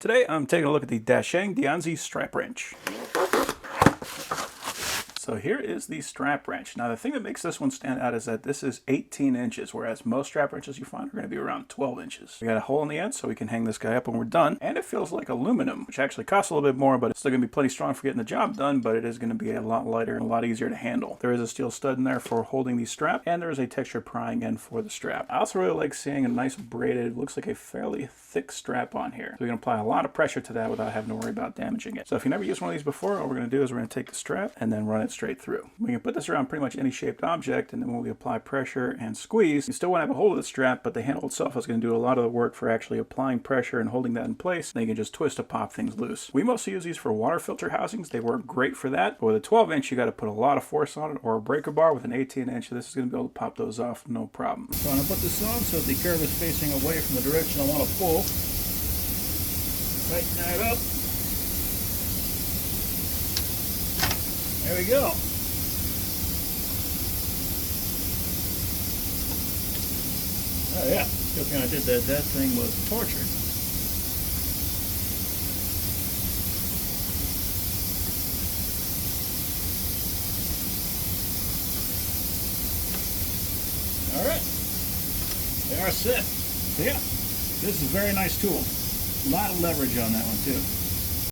Today I'm taking a look at the Dashengdianzi strap wrench. So here is the strap wrench. Now the thing that makes this one stand out is that this is 18 inches, whereas most strap wrenches you find are going to be around 12 inches. We got a hole in the end so we can hang this guy up when we're done, and it feels like aluminum, which actually costs a little bit more, but it's still going to be plenty strong for getting the job done, but it is going to be a lot lighter and a lot easier to handle. There is a steel stud in there for holding the strap, and there is a textured prying end for the strap. I also really like seeing a nice braided, looks like a fairly thick strap on here. So we can apply a lot of pressure to that without having to worry about damaging it. So if you never used one of these before, all we're going to do is we're going to take the strap and then run it straight through. We can put this around pretty much any shaped object, and then when we apply pressure and squeeze, you still want to have a hold of the strap, but the handle itself is going to do a lot of the work for actually applying pressure and holding that in place. Then you can just twist to pop things loose. We mostly use these for water filter housings. They work great for that. But with a 12 inch, you got to put a lot of force on it, or a breaker bar. With an 18 inch, this is going to be able to pop those off no problem. So I'm going to put this on so that the curve is facing away from the direction I want to pull. Tighten that up. There we go. Oh yeah, just when I did that, that thing was torture. Alright, they are set. So yeah, this is a very nice tool. A lot of leverage on that one too.